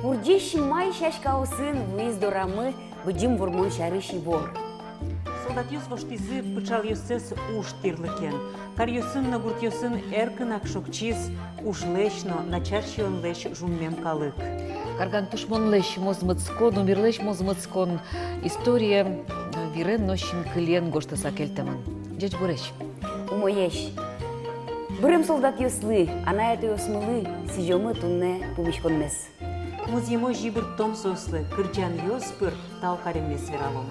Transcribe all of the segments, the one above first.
Пурдищин май шашкаусын выездорамы быджим вурмон шарыши вор. Солдатюс воштизы пычал юсес уж тирлыкен. Кар юсын нагурт юсын эркын акшокчиз уж лещно, начарщион лещ жуммем калык. Карган тушмон лещ мозмыцкон, умерлещ мозмыцкон. История вирен нощин кылен гоштаса келтеман. Джеч буреш. Умоеш. Бырым солдат юслы, ана это юсмылы, сижомы тунне пумишконмес. Музьемо жибыр том сослы, кырджан юспыр, тал каремес вералом.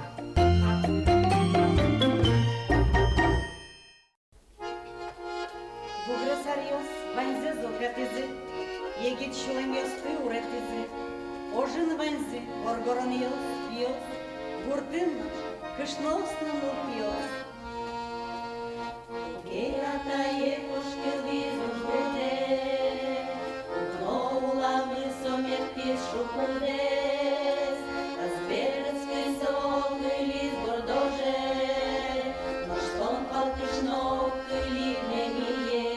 Буграсариос, ванзе зократизы, егит шулем ёсты уретизы, ожин ванзе, горгорон ёс, буртын, кышносно мур ёс. Гератае кошкели зужбуде, укноула высомертис шукудес, разберецкий сон или гордоже, но что он палкишно или мемие.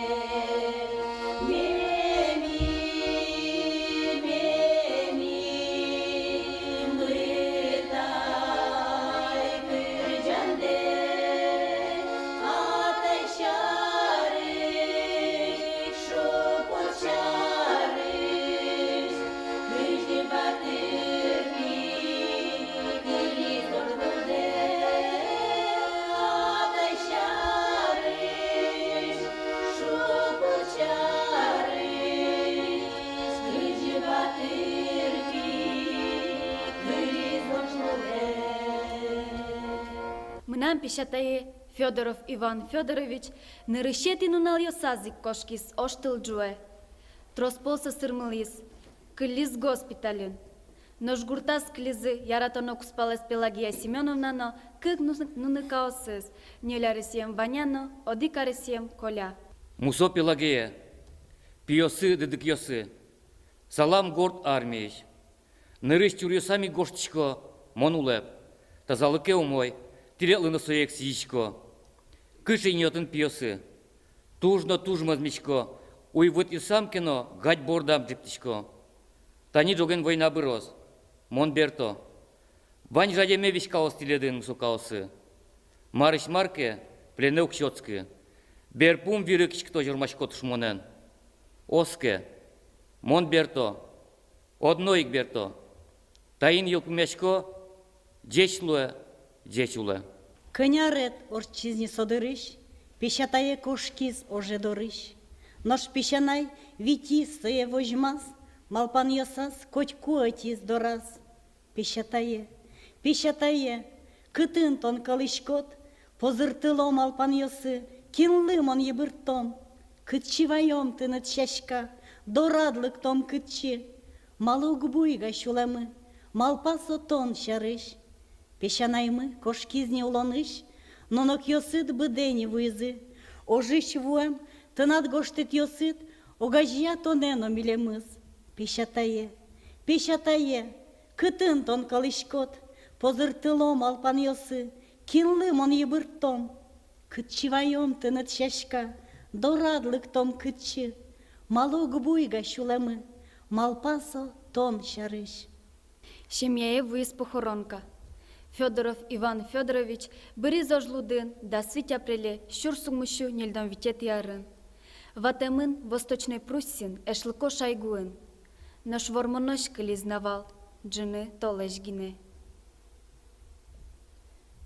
Мынам пешатае Федоров Иван Федорович нырыщетин унал йосазик кошкис оштыл джуэ. Тросполса сырмылис, кылис госпитален. Ножгуртас клизы яратоно куспалес Пелагия Семеновнано, кык нуныкаосыз, нелярисием Ваняно, одикарисием Коля. Мусо Пелагея, пиосы дедыкьосы, салам горд армиеш. Нырыш тюрьосами гоштичко, монулеп, тазалыке умой, тиретлыны соек сиичко. Кыши ньотын пиосы, тужно тужмазмичко, уйвыт исамкино гать бордам джиптичко. Тани жоген война бырос, Монберто. Вань жадеме вишкаос тиледын мусокаосы. Марыш марке, плене укщоцкы. Берпум вирыкичкто журмашко тушмонен. Оске, Монберто, одно игберто. Таин юлкмешко, джечлуэ, джечуле. Кынярет орчизни содырыш, пещатае кошкиз ожедорыш. Нож пещанай вити сые вожмаз, малпан йосас коть куатиз дораз. Пещатае, кытын тон калышкот, позыртыло малпан йосы, кинлым он ебыртом. Кытчивайом тынет шашка, дорадлык том кытчи. Малук буйга шулемы, малпасо тон шарыш. Пещанаймы кошкизни улоныш, нонок йосыт быдени вызы. Ожыш вуем, тынат гоштет йосыт, огажья тонено милемыз. Пещатае, кытын тон калышкот, позыртыло малпан йосы, кинлым он ебыртом. Кытчивайом тынет шашка, дорадлык том кытчи. Малук буйга шулемы, малпасо тон шарыш. Шемьяе выезд похоронка. Федоров Иван Федорович бери зожлудын, да сыть апреле щур сумыщу нельдам витет ярын. Ватемын Восточной Пруссин эшлыко шайгуын. Наш вормонош кылизнавал, джыны толеш гине.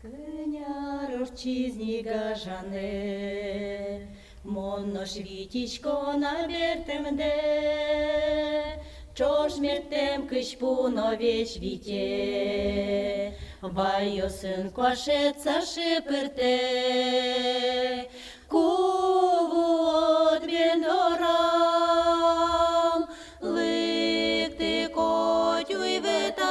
Кыняр орчизни гажане, монош витичко на бертемде, чош мертем кышпуно веш вите, вайосын квашеца шыпырте, куву от бендорам, лыкты котюй ветам,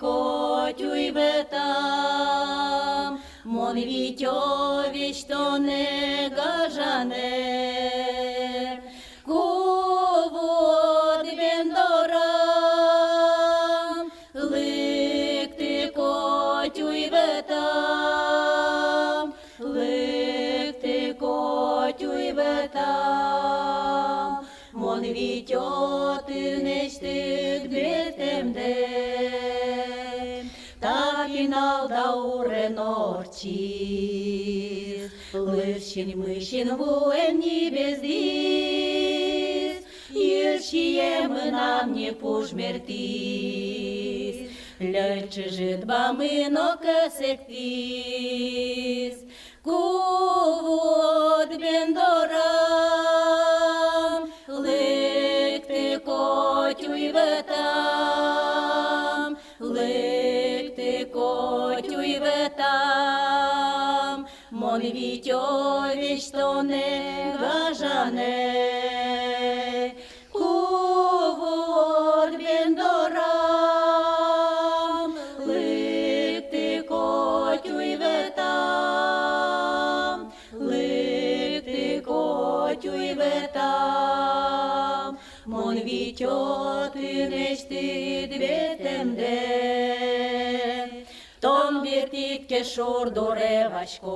котюй ветам, мон витё вещь то не гажане. Кувот бендорам, лыкты котюй ветам, котюй ветам, мон Mon vitiot neștit betemde, Tapinal daure norcis, Lârșin mâșin vuemni bezdis, Ilșie mânam ne pușmertis, Lălčžit bamino kasektis, Kuvot bendoram, Lăkti kotiui vetam, Lăkti kotiui vetam, Mon vitiovici tone gajane, Kuvot bendoram, Lăkti kotiui vetam, Lăkti kotiui vetam, Mon vitiot neștit betemde, Tom birtit keșor dorevașcom,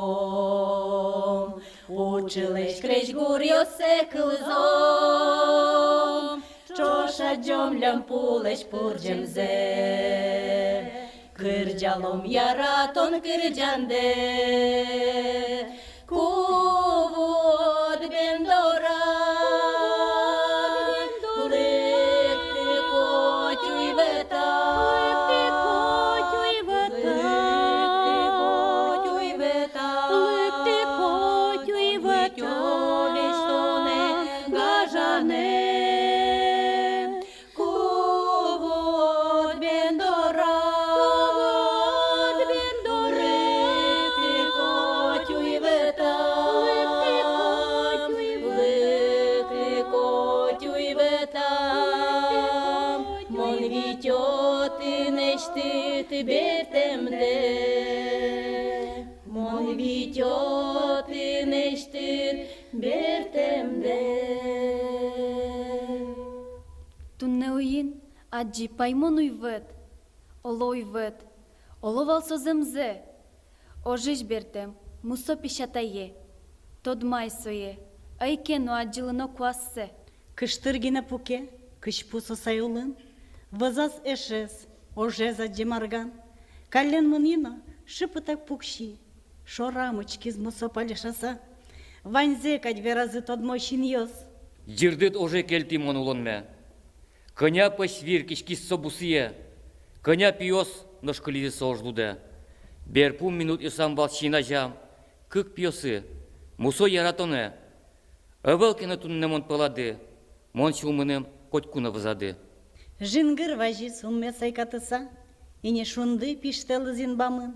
Učileš kreș guriose câlzom, Čoša džom ljampuleš purđem ze, Cârđalom jaraton cârđande, Kuvot bendoram, Lăkti kotiui vetam, Vitiovici tone gajane, Kuvot bendoram, Lăkti kotiui vetam, Lăkti kotiui vetam, Mon vitiot neștit betemde, Mon vitiot neștit betemde. Туннеуїн, аджі паймонуй вет, олой вет, оловал соземзе, ожиж бертем, мусо пішатає, тодмай своє, айкену аджілино квассе. Кыштыргина пуке, кыш пусо сайулын, Вазас эшес, ожеза демарган, Кален мынино, шыпытак пукши, Шорамычкиз мусо палешаса, Ваньзе кать веразы тодмойшин йос. Жирдит уже келти монулонме. Коня пасвир кишкис собусие, Коня пиос ношкализи сожлуде. Берпум минут исам балшина жам, Кык пиосы, мусо яратоне. Өвелкені туннемон палады, Мон шумыным котькуна вазады. Жингыр важи сумме сайкатыса, Ине шунды пиштелы зинбамын.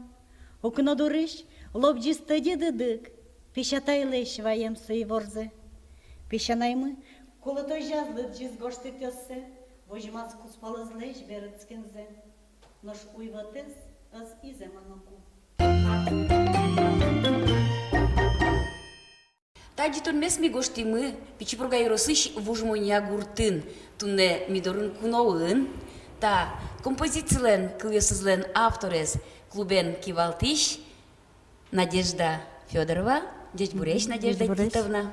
Окно дурыш, лобджи стыди дыдык, Пешатайлеш ваем сый ворзе. Пешанаймы, колотой жазлыт жиз гошты тёссе, Вожмаз куспалызлеш берыцкензе. Нош уйватес, аз иземаноку. Таджи турмес ми гоштимы, пичи прогайросыш вужмоня гуртын, Тунне мидорын куноын, Та композициялен кыльосызлен авторес клубен кивалтиш Надежда Федорова, Дядь Буреш Надежда Титовна.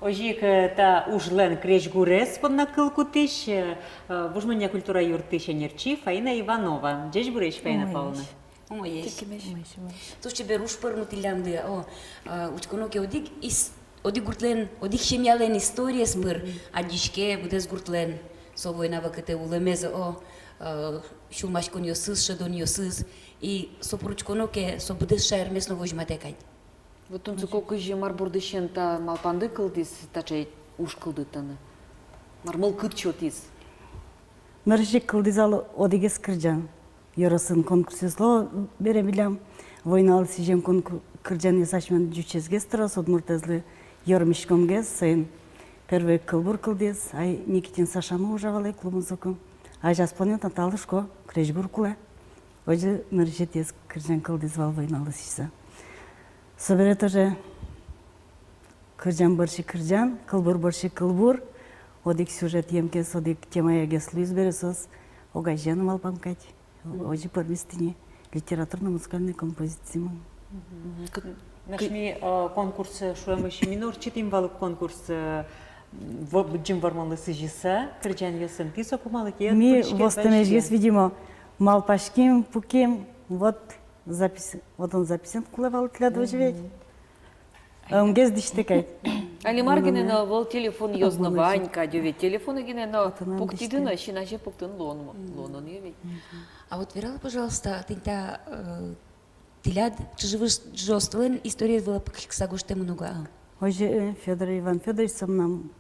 Ожик та ужлен креч гурес под накылкутиш, вужмання культура юртиша нерчи, Фаїна Іванова. Дядь Буреш, Фаїна Павловна. Умоєш. Ту ще беруш пърнутилянди, учконоке одик гуртлен, одик шемялен история смыр, а дишке буде сгуртлен. Совойна вакате улемеза, шумашкон йосыз, шедон йосыз, и сопручконоке собуде шаермесно вожматекать. Вот он колко же марбурдышен та малпанды кылдис, тачай уж кылдытаны. Мармыл кытчотис. Мыржик кылдизалы одигес кыржан. Йоросын конкурсизло беремилям. Войналы сижем кыржан ясашмен жучезгес тырас одмуртезлы йормишкомгес сайын. Первый кылбур кылдес, ай Никитин Сашамы ужавалы клубымызыкым. Ай жаспонен таталышко крежбур куле. Ожи мыржетес кыржан кылдизвал войналы сижса. Собере тоже кыржан борщи кыржан, кылбур борщи кылбур. Одик сюжет емкес, одик тема ягес луиз бересос. Огайжаным алпамкать. Ожи първистине литературно-музыкальной композиции. Нашми конкурс шуемыши минор читим валык конкурс Джим варманлы сыжиса, кырджан йосын ти сокумалы ке. Ми востемежгес, видимо, малпашким, пуким, вот запись, вот он записан кулевал тля доживеть. А он гез диштекай. Али маргине на вол телефон ёзна ванька, дёвет телефоны гине на нам пуктидына, шинаже пуктын лонон ёвет. А вот верала, пожалуйста, ты та тиляд, живешь жёстлен, история была паксагуште много. Оже Федор Иван Федорович сам нам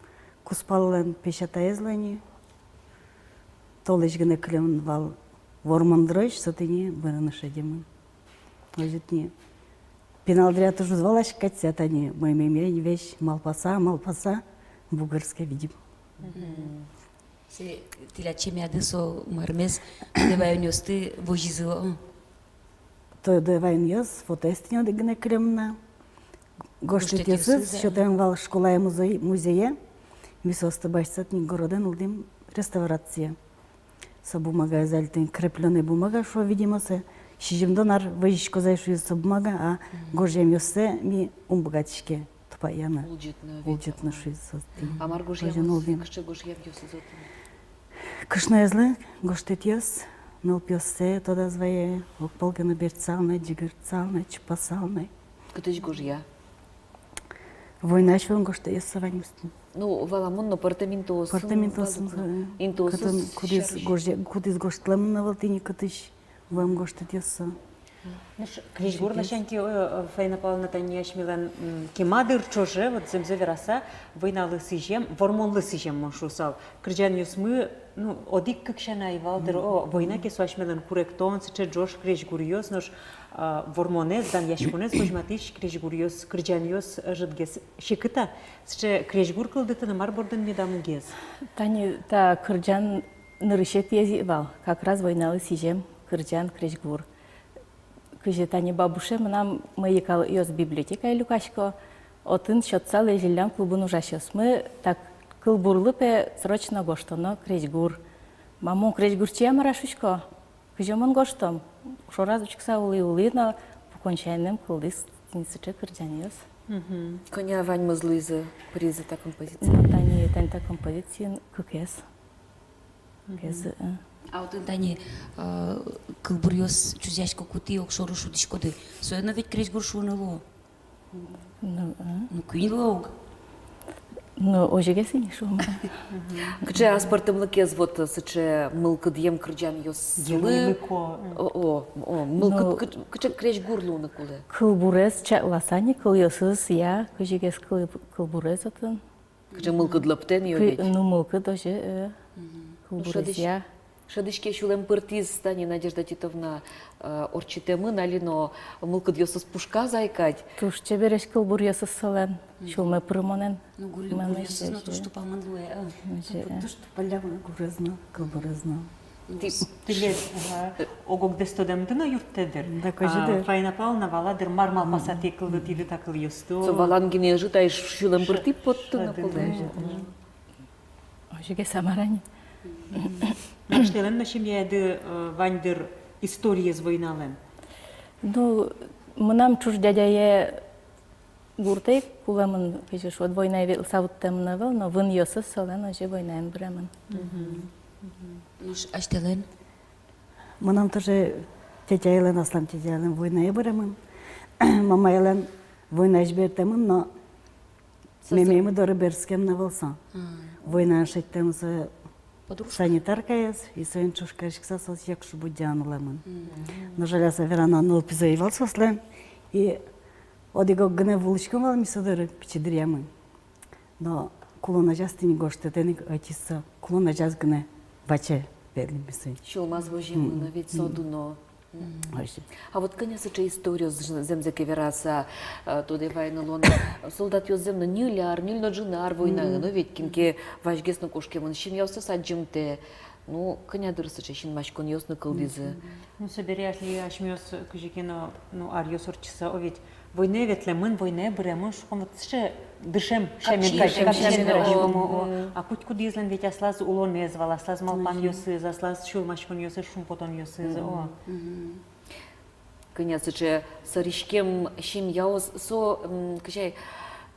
куспаллен пешатаезлани. Толыч гыне клем вал вормандройш, сатыни бырынышадемын. Оже не. Пеналдря тоже звалась катят они. Мы имеем вещь малпаса, бугарская видим. Се тиля чемяды со мармес, девай нёсты вожизыло. То девай нёс, фотоэстинё дегне клемна. Гоштет ясыз, шотем вал школа и музея. Висоста башсат ни городен улдим реставрация. Са бумага зальтен креплёная бумага, шо видимо се шижим донар выжичко зайшу из бумага, а гожем ёсе ми богатичке тупаяна. Улжетна шуиз. А маргош я кышчы гош я ёсы зотын. Кышна язлы, гоштет яс, нол пёсе, тода звае, окполгана берцална, джигырцална, чпасална. Кытыч гош я. Война швен гоштет яс саванимстын. Ну, валамон, но портаментос. Портаментосын, Интосыз. кудис гоштламна валтини кытыш, вам гоштет яса. Крижгур нашанки Фаина Павловна Таняш Милан кемадыр чоже, вот земзе вераса, войналы сыжем, вормонлы сыжем моншусал. Крижан юсмы, ну, одик как шанайвалдыр, война ке суашмелан куректон, сыче джош крижгур ёс, нош вормонез, дан яшкунез, вожматиш крижгур ёс, крижан ёс жидгес. Шикыта, сыче крижгур кылдыты намар бордан медаму гез. Тани, та кырджан нырышет езивал, как раз войналы сижем, кырджан крижгур. Кыжы тани бабуше нам мы екал ёс библиотека Люкашко, отын счётсал ежеллян клубын ужашёс. Мы так кылбурлы пе срочно гоштоно крижгур. Мамон крижгур чия марашучко? Кыжы мон гоштом. Шо разучкса улы, но по кончайным кылдыс тинсыче кырджан ёс. Коня вань мызлызы призы та композиция. Тани та композиция кукес. А вот тани кылбурьёс чузяшко кути окшору шудишкоды. Соедно ведь крижгур шуныло. Ну куилог. Ну, ожегеси не шума. Кыче аспартым лыкез вот сыче мылкы дьем кырджан ёс злы. Мылкы кыче крижгур луны кулы. Кылбурез чакласани, кыл ёсыз я, кыжегес кылбурез атын. Кыче мылкы длаптен ёвет. Ну, мылкы тоже кылбурез я. Шадышке шулем пыртиз стани Надежда Титовна орчитемы налино мылкыд ёсыз пушка зайкать. Туш чебереш кылбур ёсыз сален, шулме пырмонен. Ну гурьёс но то что помандлуе. То, что полягу гурезно, кылбурезно. Тилет огок дестодемдына юрттедер. Да, кожидер. Фаина Павловна валадыр мармал пасати кылды тиди такыл ёсту. Со валангине жытай шулем пырти поттына кулы. Ожеге самарани. Наштелен нашим яды вандыр история с войналем. Ну, мынам чуш дядяе гуртей, кулемын кежеш от война вел савыттем навел, но вын ёсыз сален оже войнаен бремен. Ну аштелен. Мынам тоже тетя Елена, аслам тетя Елена война еберемын. Мама Елена война ежбертемын, но мемеймы доры берскем навылсан. Война шеттемсы санитарка ес, и соен чушкашкса сос якшу будянулемын. Но жаляса верана нол пизаевал сослен, и одиго гне вуличком вал мисодыры пичидриямын. Но кулона жастини гоштетеник айтиса, кулона жаз гне баче верли мисой. Шулмаз вожимына ведь содуно. А вот коня сыче историю земзеке вераса тоде вайны лона солдат ёс земна нюляр, нюльно джинар война, но ведь кинке важгес на кошке вон шим ёсы саджимте. Ну, коня дырсыче шин машкон ёс на кылдизы. Ну, соберяш ли ашмёс кыжикино, ну, ар ёс орчиса, о ведь войне ветлемын, войне бремын, шуком вот ше дышем шемен а куть кудизлен ведь аслаз улон мезвал, аслаз малпан ёсы, аслаз шул машкон ёсы, шум потон ёсы, о. Коня сыче саришкем шим яос со качай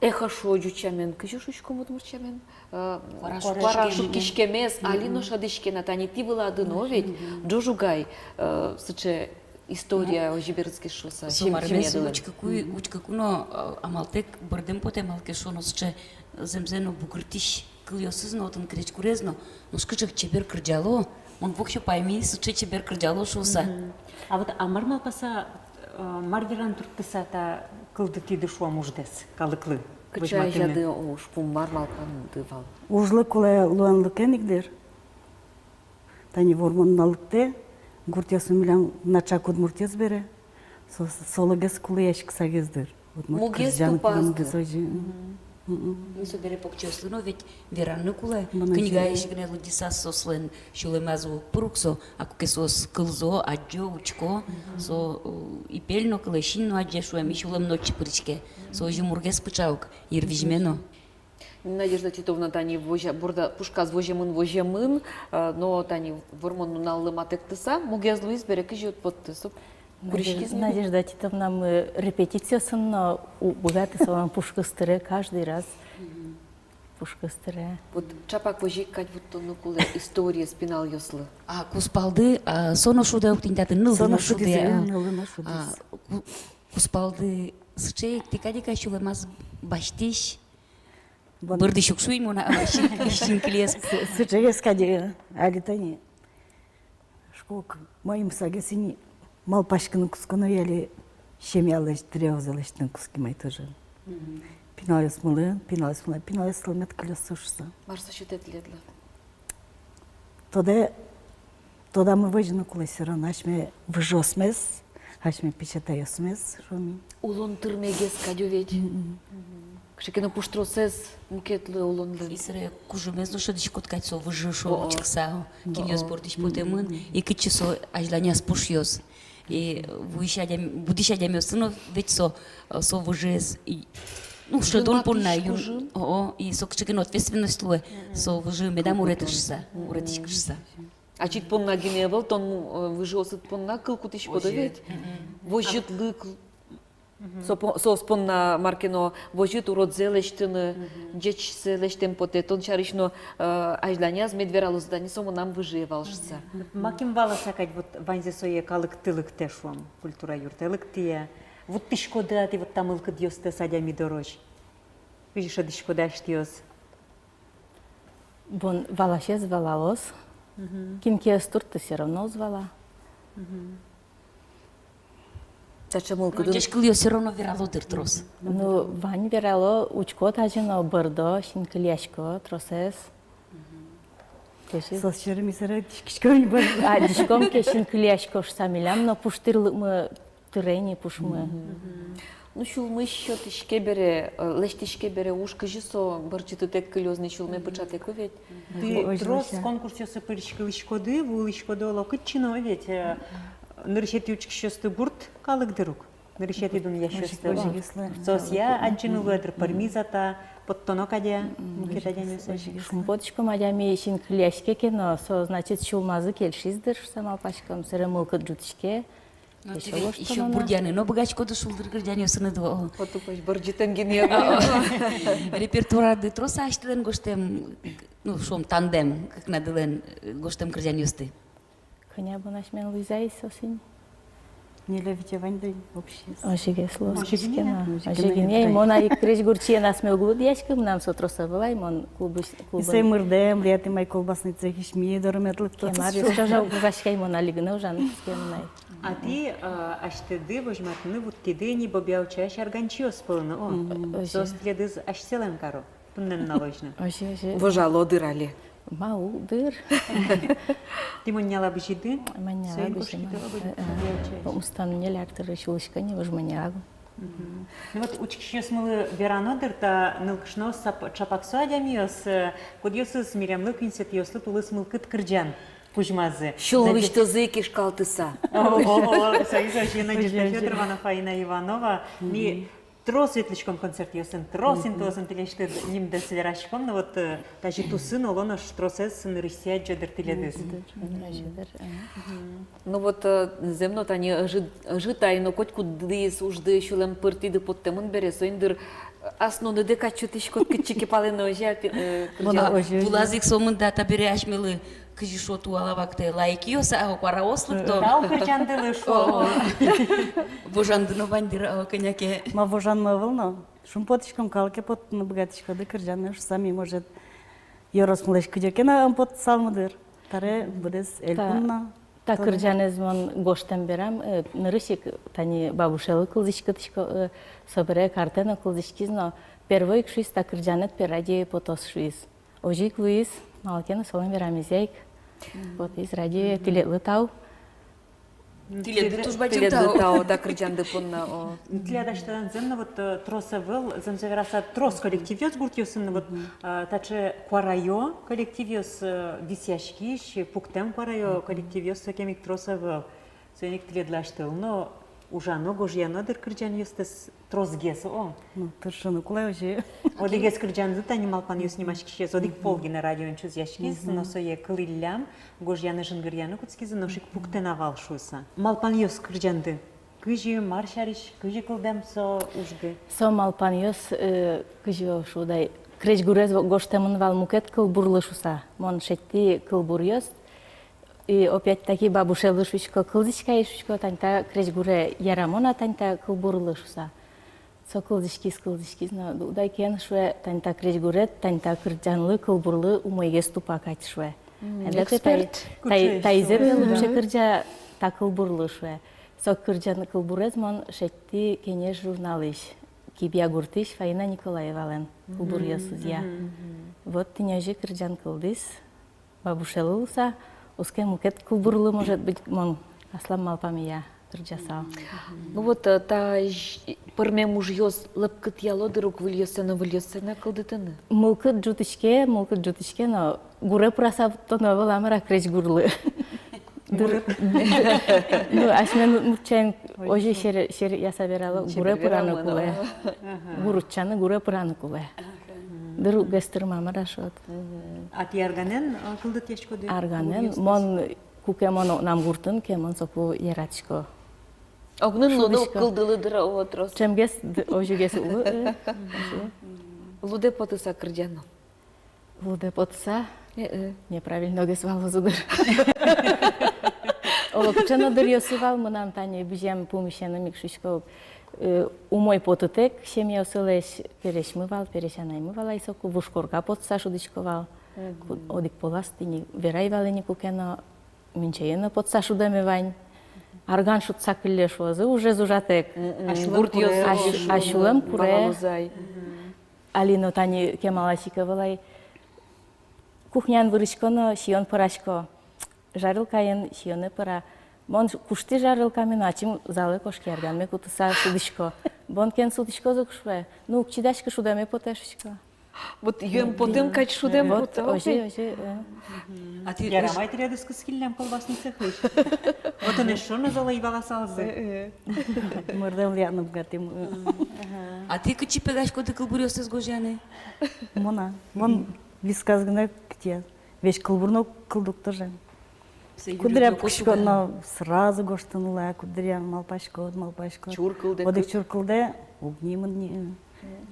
Эхо шоджучамен, кыжы шучком удмурчамен, Вараш кишкемес, алино шадышкена, тани ти вылады, но ведь джожугай, сыче история о жибердске шоса. Сомармес учкакуно амалтек бърдем поте малке шонос, че земзено букртиш кылиосызно отын кречкурезно, но скычак чебер кырджало, он вокше пайми сыче чебер кырджало шоса. А вот амармал паса марверан туртыса та кылды тиды шуа муждес, калыклы. Кыча жады ош, пумар малкан дывал. Ужлы кулай луанлык энигдер. Тани вормонналыкте, гуртясы милям начак удмуртец бере. Солагес кулай яшк сагездер. Мугес тупазды. Не собере покчеслено, ведь веранны кулай. Книга ешкне лудиса сослен шулемазу пуруксо, ако кесос кылзо, аджо, учко, со и пельно кылешинно аджо шуем, и шулем ночи пыричке. Со жумургес пычаук, ирвижмено. Надежда Титовна тани борда пушказ вожемын, но тани вормонну наллы матектыса, мугез Луис бере кыжы от подтысып. Надежда Титовна, мы репетициясын богаты салам пушкастыры каждый раз. Пушкастыры. Вот чапак вожик кать вот тону куле история спинал ёслы. А куспалды, соно шуде уктинтаты ныл на шуде. Куспалды сычей, тикадика шулемаз баштиш. Бырды шукшуй мона шинклес. Сычегес кади алитани. Шкок моим сагесини мал пашканы кусканы яли шемялыш трёзалыштын кускимай тоже. Пиналес сылмет клёсушса. Марса шутет ледла. Тода мы выжны кулесера, нашме выжосмес, ашме печатаёсмес, шоми. Улон тырмегес кадю ведь. Кшекено пуштросез мукетлы улонлы. Исре кужумезно шадиш коткать со выжишо чиксао, киньёс бордиш потемын, и кычесо ажланяс пушьёс. И будишадям сыно ведь со выжез. Ну, что он понаю. И со кчекено ответственность луе, со выжи медам уретишса. А чит понна геневал, тон выжосыт понна кылку тиш подавить. Вожит лык. Со спонна маркино вожит уродзелештыны, джечселештем поте, тон чаришно ажланяз медвералус дани сому нам выживалшса. Маким вала сакать вот ванзе сое калыктылык тешуам, культура юртелык тия. Вот ты шкода, ты вот там илка дьёсте садями дорож. Видишь, а ты шкода штиос. Бон валаше звалалос. Кимке стурты все равно звала. Тачамылка Деш кыльё все равно верало дыртрос. Ну, вань верало учко тажино бырдо, шинкляшко, тросес. Сосчеры мисера дишкишкони бар. А дишком ке шинкляшко самилям, но пуштырлык мы тырени пушмы. Ну, шулмы еще тишке бере, леш тишке бере ушка жисо, барчиты тек кылёзный шулмы пычате ковет. Ты трос конкурсе сыпырышкы шкоды, вул шкоды олокытчино ведь. Нырышети учкишёсты гурт калык-дырук. Нырышети дун яшёсты. Сос я аджину ведр пармизата, подтонок адя, мукетадя несёши. Шумпотышко мадями шинкляшке кено, со значит шулмазы кельшиздыр, сама пачкам сырымылка джутышке. Еще бурдяны, но богачко дошел до грядяния сына два. Вот упасть барджитен генева. Репертуар де троса аштелен гостем, ну шом тандем, как наделен гостем грядяниосты. Коня бы наш мен лизай сосень. Не любите ваньды вообще. Ожиге слушкина. Ожиге мона и креш гурчия нас ме углуд яшкам нам сотроса была и мон клубы. Исай мырдем, леты май колбасный цехиш ми дорометлык Кемар что вашкай мона лигна ужан скеннай. А ты аштеды возьматны вот тидыни бобяуча шарганчиос полно. Сос следыз ашселем каро. Пуннен наложно. Ожиге. Вожало дырали. Мау дыр. Ты маняла бы жиды? Маняла бы жиды. Устан не ляртыр шулышка не вожманягу. Ну вот учкишёс мылы веранодыр та нылкышно чапаксу адямиос, кодьёсыз мирямлык инсет ёслы тулыс мылкыт кырджан. Пужмазы. Шулвыч то зыкиш калтыса. О, Союза Надежда Федоровна, Фаина Иванова. Ми трос светлячком концерт ёсын, тросин тосын телешты ним да сверашком, но вот тажи тусын олоно штросес нырысия джодыр теледыз. Ну вот земно тани житай, но котку дыс ужды шулем пыртиды подтемын бере, соиндыр Асно не дека чутишко кичики пали ножа. Вона ожі. Булазик сомында табире ашмелы кыжи шоту алавакты лайкиоса а пара ослыкто. Тау кыржандылы шо. Божандыно бандира коняке. Ма вожан ма вълна. Шум потишкам калке пот на богатишко да кырджан сами может Йорос млеш кыджаке на ампот салмадыр. Таре будес элкунна. Та кырджанез мон гоштен берам, нырышик тани бабушелы кылдышкытышко собере картена кылдышкизно. Первый кшуис та кырджанет перади потос шуис. Ожик луис, малкена солен берамизейк. Вот из ради тилетлы тау. Тиле туж бачым Билет тау. тау да кырджанды понна. Тиледаштан земна вот троса выл, земзавераса трос коллективиос гуртиосын вот таче кварайо коллективиос висяшкиш, пуктем кварайо коллективиос кемик троса выл. Сөйник тиледаштыл, но ужано гожьянадыр кырджан естес трос гес о. Ну, тыршыны кулай ожи. Одигес кырджанды тани малпан юс нимашкишес, одик полгина радион чуз яшкиз, но сое кылиллям, гожьяны жынгырьяны куцкизы, ношик пуктен авал шуса. Малпан юс кырджанды. Кыжи маршариш, кыжи кылдам со ужды. Со малпаниос кыжио шудай. Креч гурез гоштемын вал мукет кыл бурлышуса. Мон шетти кыл бурьёс. И опять-таки бабушелы шучко кылдышка и шучко таньта креч гуре ярамона таньта кыл бурлышуса. Со кылдышкиз, но удай кен шуе таньта креч гуре таньта кырджанлы кыл бурлы умойге ступак айт шуе. Эксперт. Тайзер лучше кырджа та кыл бурлы шуе. Со кырджан кыл бурез мон шетти кенеш журналыш. Кибия гуртыш Фаина Николаевален кыл бурьёсузя. Вот тинежи кырджан кылдыс. Бабушелы уса. Узкий мукет кулбурлы может быть мон аслам малпамия кырджасал. Ну вот та пырме мужьёс лыпкыт ялодыр выльёсена кылдытыны. Мулкыт жутышке, но гуре праса тоно валамара креч гурлы. Ну, ашмен мурчайм ожи шер яса бералы гуре пыраны куле. Гуруччаны гуре пыраны куле. Дыр гестер мамара шот. Ати арганен кылдыт яшкоды. Арганен мон кукемон нам гуртын кемон соку яратышко. Огнын луды Шудышко. кылдылыдыр отрос. Чемгес ожигес улы. Луде потыса кырджану. Луде потса. Неправильно гесвал зудыр. Олокчано дырьосывал мынам тани бижем помещено микшишко. Умой потытек семья осылеш перешмывал, перешанаймывал айсоку вушкорга потса шудышковал. Одик поластини верайвалени кукено минчаено потса шудамевань. Арган шутса кыллеш возы уже зужатек. Ашулем куре. Алино тани кемалашиковалай. Кухнян вырышконо шион парашко. Жарылкайын шионы пара. Мон кушти жарылками начим залы кошкерган кутыса судышко. Бон кен судышко зукшве. Ну укчидашко шудаме потешишко. Вот юем потым кач шудем Вот потым. ожи. А ти Ярамай тирядыс кыскиллям колбасны цехыш. Вот он ешо на зала ивала салзы. Мърдел ядно бгатим. А ти кычи пегаш коды кылбурёсыз гожяны? Мона. Мон висказгына ктия. Веш кылбурно кылдук тоже. Кудря пушко, но сразу гоштанула, кудря малпашко. Чуркылды. Одик чуркылды, огнимын.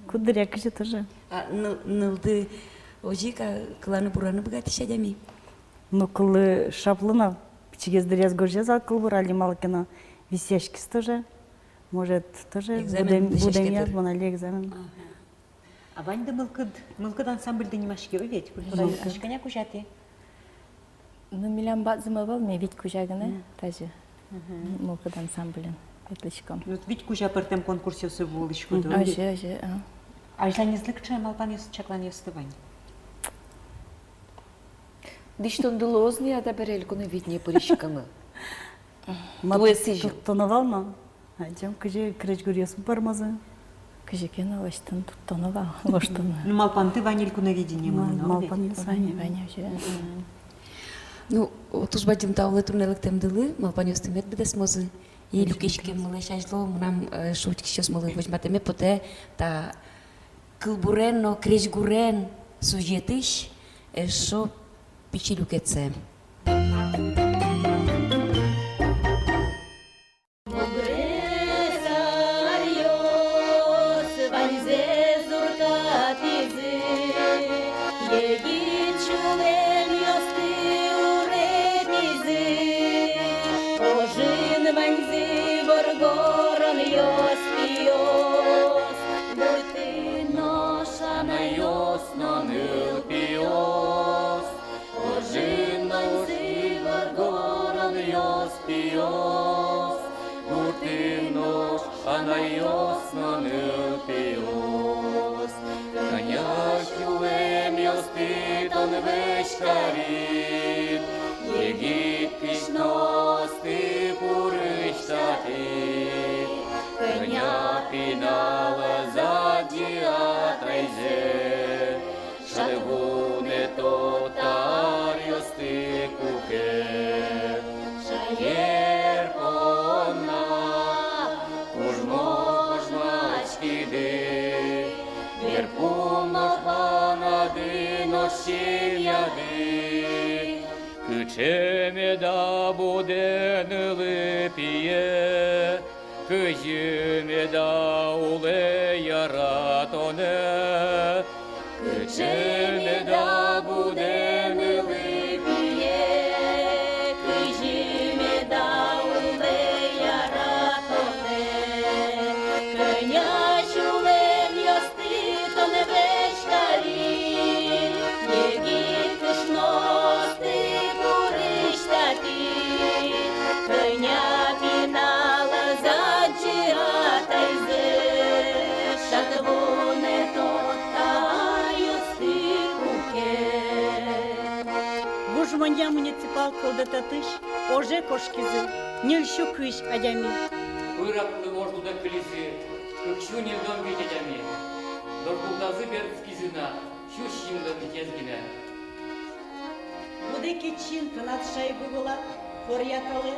Кудря кычы тоже. А нылды ожика кыланы бураны бгати шадями. Ну, кылы шаплына, пичигездыряз горжеза кылбур, али малкина висяшкис тоже. Может, тоже Экзамен будем висяшкетер. яз, вон али экзамен. А ваньда мылкыд ансамбльды нимашки оветь, культура ашканя кушати. Ну милям бадзымывал, ме вить кужагыны, тажы. Мокыд ансамблен. Этлишком. Вот ведь кужа пертем конкурсе все было еще. Ожи. А если не злыкче, малпан юс чаклан юстывань. Диштон дылозни ада берельку на видне поришканы. Мат сижем. тоновал, но айдем, кыжы креч гурьес пармазы. Кыжыкена лаштын туттоновал, лаштын. Ну малпан ты ванильку на видение Малпан юсвани. Ваня ожи. Ну, отуж бадим таулы турнелыктем дылы, малпанёстым ет бидес мозы. И люкешке мылы шажло, мунам шутки щас мылы возьматеме поте, та кылбурен, но креч гурен сужетыш, шо пичи люкеце. Ogresarios, vanzes Егит чулен йости уретизи, ожин ванзи боргорон йоспиос, бурти ноша на йосно нилпиос, ожин ванзи боргорон йоспиos, burti noša na йосно нилпиos. Kanyaşulem yostiton veşkarit, Yegit kishnosti purishtatit, Kanya pinala zadjiataize, Shadvune totar yosti kuke, Shayer ponna, Kujmočki de, Verpumnos vanadinos şilyadi, Kıçeme da buden lıpiye, Kıcıme da ule yaratone, Kıçeme da buden lıpiye, Kıcıme da ule yaratone, Kınyashulem yostiton veşkarit, Yegit kışnosti purishtatit, Kınya pinala zadjiataize, Shadvone tota yosti kuke. Вужмання муніципал кылдататыш, оже кошкизы, нельщу кыш адями. Пыракlı orduda kilizi, Kıkşu nildon vitecemi, Dorkuldazı berskizina, Şu şimdon vitezgine. Буде кечин кынат шайбы була, корьякалы,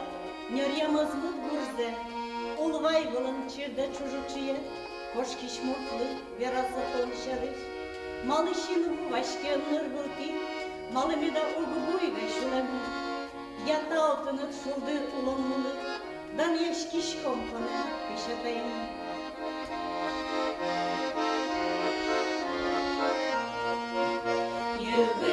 нёрьямызмыт гурзе, улвай вылын черде чужучие, кошкиш мутлы, веразы тоншарыш, малышин вашке ныргылки, малымеда угубуйга шулему, ята алтыныт шулдыр улонмулы, дан яшкиш компаны, пешатайым. Yürü